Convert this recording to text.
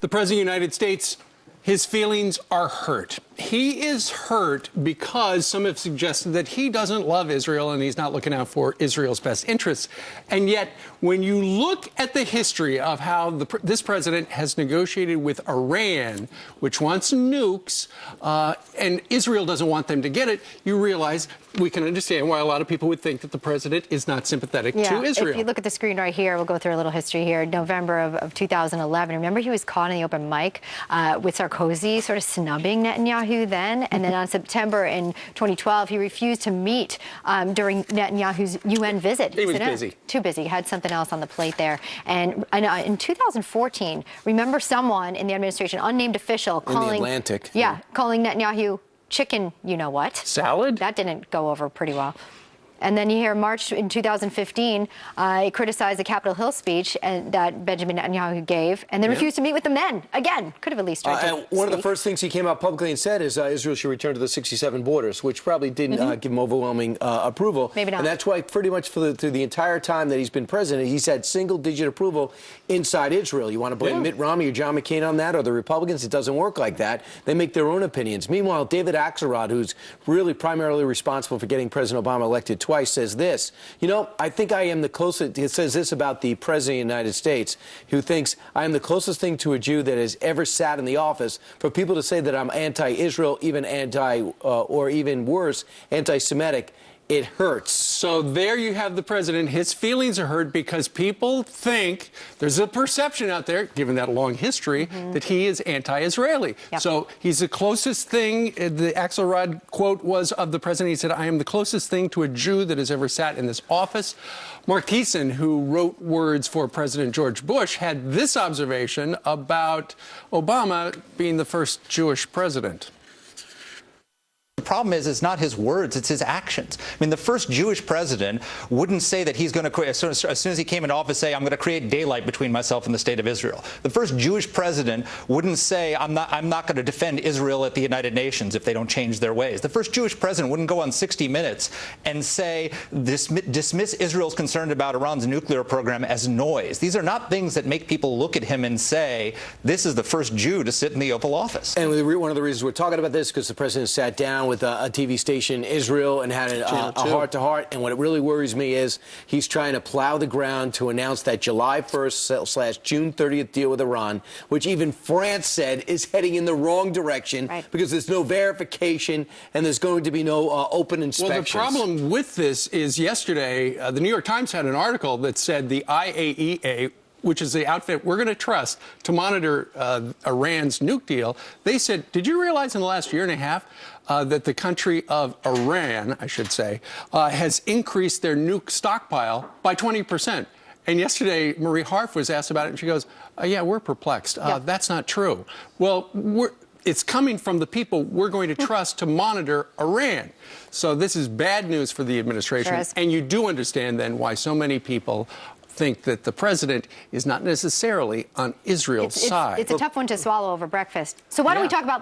The President of the United States, his feelings are hurt. He is hurt because some have suggested that he doesn't love Israel and he's not looking out for Israel's best interests. And yet, when you look at the history of how this president has negotiated with Iran, which wants nukes, and Israel doesn't want them to get it, you realize we can understand why a lot of people would think that the president is not sympathetic to Israel. If you look at the screen right here, we'll go through a little history here. November of 2011, remember he was caught in the open mic with Sarkozy sort of snubbing Netanyahu then, and then on September in 2012, he refused to meet during Netanyahu's UN visit. He was busy. Too busy. Had something else on the plate there. And in 2014, remember someone in the administration, unnamed official, calling... In the Atlantic. Yeah, calling Netanyahu chicken, you-know-what. Salad? That didn't go over pretty well. And then you hear March in 2015, he criticized the Capitol Hill speech that Benjamin Netanyahu gave, and then refused to meet with them then. Again, could have at least tried to and one of the first things he came out publicly and said is Israel should return to the 67 borders, which probably didn't give him overwhelming approval. Maybe not. And that's why pretty much through the entire time that he's been president, he's had single-digit approval inside Israel. You want to blame Mitt Romney or John McCain on that, or the Republicans? It doesn't work like that. They make their own opinions. Meanwhile, David Axelrod, who's really primarily responsible for getting President Obama elected twice, says this. You know, I think I am the closest. It says this about the President of the United States, who thinks I am the closest thing to a Jew that has ever sat in the office. For people to say that I'm anti-Israel, even or even worse, anti-Semitic, it hurts. So there you have the president. His feelings are hurt because people think there's a perception out there, given that long history, that he is anti-Israeli. Yep. So he's the closest thing, the Axelrod quote was of the president. He said, I am the closest thing to a Jew that has ever sat in this office. Mark Thiessen, who wrote words for President George Bush, had this observation about Obama being the first Jewish president. The problem is, it's not his words, it's his actions. I mean, the first Jewish president wouldn't say that he's going to create, as soon as he came into office, say, I'm going to create daylight between myself and the state of Israel. The first Jewish president wouldn't say, I'm not going to defend Israel at the United Nations if they don't change their ways. The first Jewish president wouldn't go on 60 Minutes and say, dismiss Israel's concern about Iran's nuclear program as noise. These are not things that make people look at him and say, this is the first Jew to sit in the Oval Office. And one of the reasons we're talking about this is because the president sat down with a TV station, Israel, and had a heart-to-heart. And what really worries me is he's trying to plow the ground to announce that July 1st / June 30th deal with Iran, which even France said is heading in the wrong direction because there's no verification and there's going to be no open inspections. Well, the problem with this is yesterday, the New York Times had an article that said the IAEA, which is the outfit we're going to trust to monitor Iran's nuke deal, they said, did you realize in the last year and a half that the country of Iran, I should say, has increased their nuke stockpile by 20%? And yesterday, Marie Harf was asked about it, and she goes, yeah, we're perplexed. That's not true. Well, it's coming from the people we're going to trust to monitor Iran. So this is bad news for the administration. Sure is. And you do understand, then, why so many people think that the president is not necessarily on Israel's side. It's a tough one to swallow over breakfast. So why don't we talk about